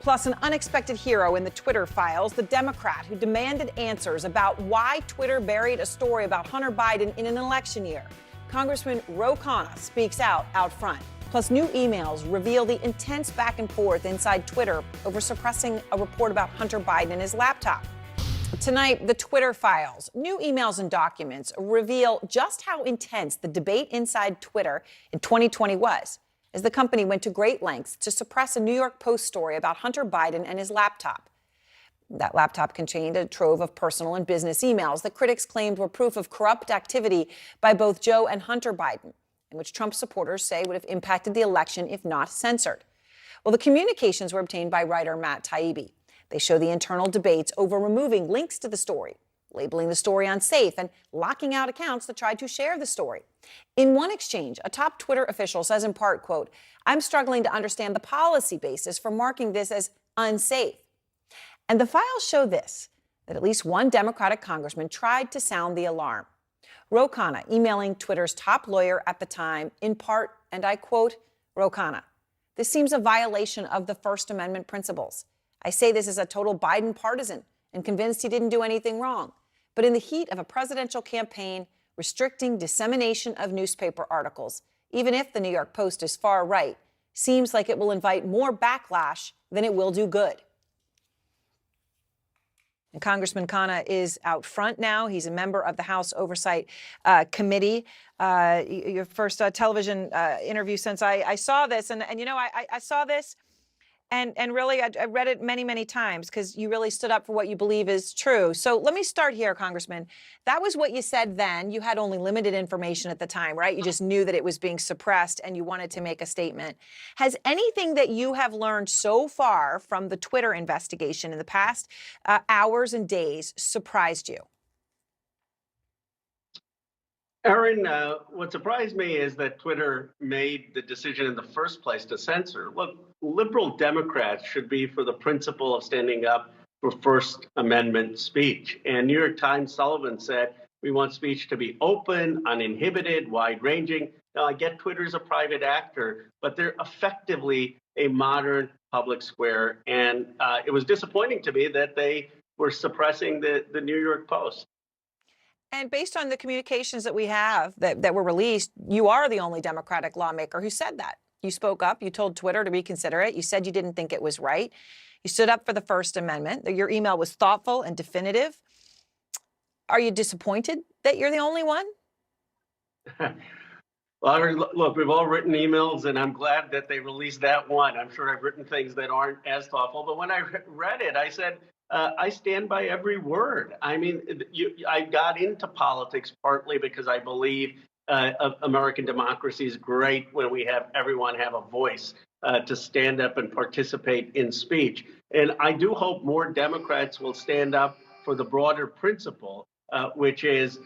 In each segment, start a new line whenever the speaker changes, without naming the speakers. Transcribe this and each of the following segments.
Plus, an unexpected hero in the Twitter files, the Democrat who demanded answers about why Twitter buried a story about Hunter Biden in an election year. Congressman Ro Khanna speaks out front. Plus, new emails reveal the intense back and forth inside Twitter over suppressing a report about Hunter Biden and his laptop. Tonight, the Twitter files, new emails and documents reveal just how intense the debate inside Twitter in 2020 was, as the company went to great lengths to suppress a New York Post story about Hunter Biden and his laptop. That laptop contained a trove of personal and business emails that critics claimed were proof of corrupt activity by both Joe and Hunter Biden, and which Trump supporters say would have impacted the election if not censored. Well, the communications were obtained by writer Matt Taibbi. They show the internal debates over removing links to the story, labeling the story unsafe, and locking out accounts that tried to share the story. In one exchange, a top Twitter official says in part, quote, "I'm struggling to understand the policy basis for marking this as unsafe." And the files show this, that at least one Democratic congressman tried to sound the alarm. Ro Khanna emailing Twitter's top lawyer at the time, in part, and I quote, Ro Khanna, "This seems a violation of the First Amendment principles. I say this as a total Biden partisan and convinced he didn't do anything wrong. But in the heat of a presidential campaign, restricting dissemination of newspaper articles, even if the New York Post is far right, seems like it will invite more backlash than it will do good." And Congressman Khanna is out front now. He's a member of the House Oversight Committee. Your first television interview since I saw this. And you know, I saw this. And really, I read it many, many times because you really stood up for what you believe is true. So let me start here, Congressman. That was what you said then. You had only limited information at the time, right? You just knew that it was being suppressed and you wanted to make a statement. Has anything that you have learned so far from the Twitter investigation in the past hours and days surprised you?
Aaron, what surprised me is that Twitter made the decision in the first place to censor. Look, liberal Democrats should be for the principle of standing up for First Amendment speech. And New York Times Sullivan said, we want speech to be open, uninhibited, wide-ranging. Now, I get Twitter's a private actor, but they're effectively a modern public square. And it was disappointing to me that they were suppressing the New York Post.
And based on the communications that we have that were released, you are the only Democratic lawmaker who said that. You spoke up. You told Twitter to reconsider it. You said you didn't think it was right. You stood up for the First Amendment. Your email was thoughtful and definitive. Are you disappointed that you're the only one?
Well, look, we've all written emails, and I'm glad that they released that one. I'm sure I've written things that aren't as thoughtful. But when I read it, I said, I stand by every word. I mean, I got into politics partly because I believe American democracy is great when we have everyone have a voice to stand up and participate in speech. And I do hope more Democrats will stand up for the broader principle, which is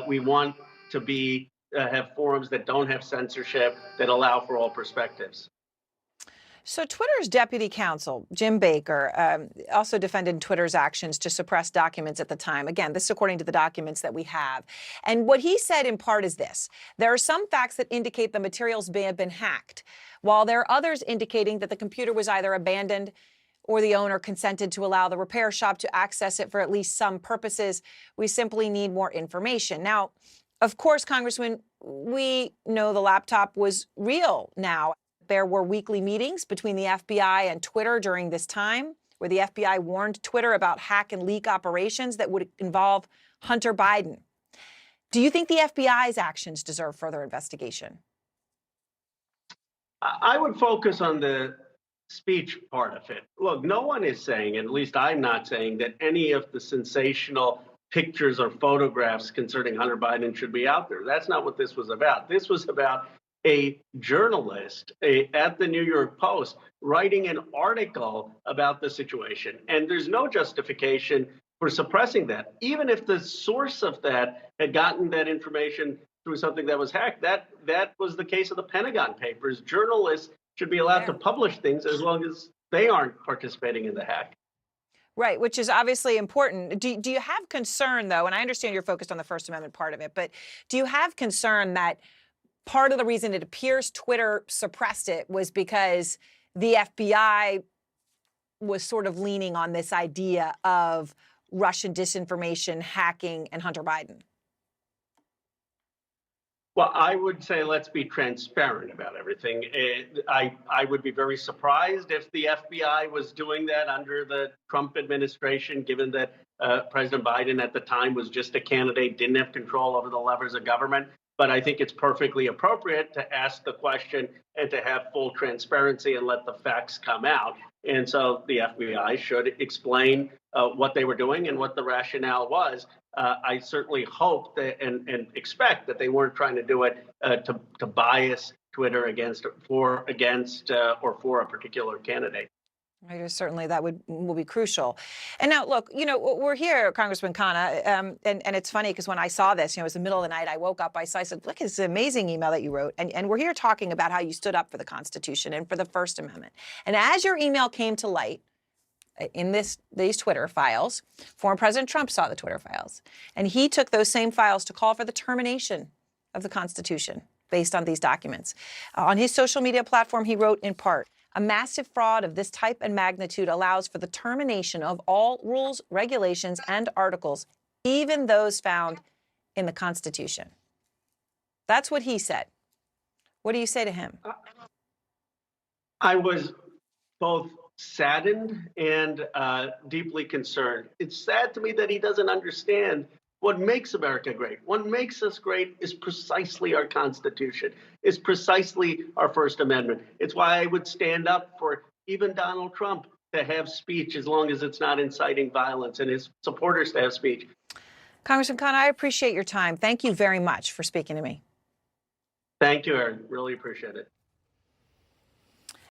we want to have forums that don't have censorship, that allow for all perspectives.
So Twitter's deputy counsel, Jim Baker, also defended Twitter's actions to suppress documents at the time. Again, this is according to the documents that we have. And what he said in part is this: there are some facts that indicate the materials may have been hacked, while there are others indicating that the computer was either abandoned or the owner consented to allow the repair shop to access it for at least some purposes. We simply need more information. Now, of course, Congressman, we know the laptop was real now. There were weekly meetings between the FBI and Twitter during this time where the FBI warned Twitter about hack and leak operations that would involve Hunter Biden. Do you think the FBI's actions deserve further investigation?
I would focus on the speech part of it. Look, no one is saying, at least I'm not saying, that any of the sensational pictures or photographs concerning Hunter Biden should be out there. That's not what this was about. This was about a journalist at the New York Post writing an article about the situation. And there's no justification for suppressing that. Even if the source of that had gotten that information through something that was hacked, that was the case of the Pentagon Papers. Journalists should be allowed to publish things as long as they aren't participating in the hack.
Right, which is obviously important. Do you have concern, though, and I understand you're focused on the First Amendment part of it, but do you have concern that part of the reason it appears Twitter suppressed it was because the FBI was sort of leaning on this idea of Russian disinformation, hacking, and Hunter Biden?
Well, I would say let's be transparent about everything. I would be very surprised if the FBI was doing that under the Trump administration, given that President Biden at the time was just a candidate, didn't have control over the levers of government. But I think it's perfectly appropriate to ask the question and to have full transparency and let the facts come out. And so the FBI should explain what they were doing and what the rationale was. I certainly hope that and expect that they weren't trying to do it to bias Twitter against or for a particular candidate.
Certainly, that will be crucial. And now, look, we're here, Congressman Khanna, and it's funny because when I saw this, it was the middle of the night. I woke up, I said, look, it's an amazing email that you wrote, and we're here talking about how you stood up for the Constitution and for the First Amendment. And as your email came to light in these Twitter files, former President Trump saw the Twitter files, and he took those same files to call for the termination of the Constitution based on these documents. On his social media platform, he wrote in part, "A massive fraud of this type and magnitude allows for the termination of all rules, regulations, and articles, even those found in the Constitution." That's what he said. What do you say to him?
I was both saddened and deeply concerned. It's sad to me that he doesn't understand what makes America great. What makes us great is precisely our Constitution, is precisely our First Amendment. It's why I would stand up for even Donald Trump to have speech as long as it's not inciting violence, and his supporters to have speech.
Congressman Khanna, I appreciate your time. Thank you very much for speaking to me.
Thank you, Aaron. Really appreciate it.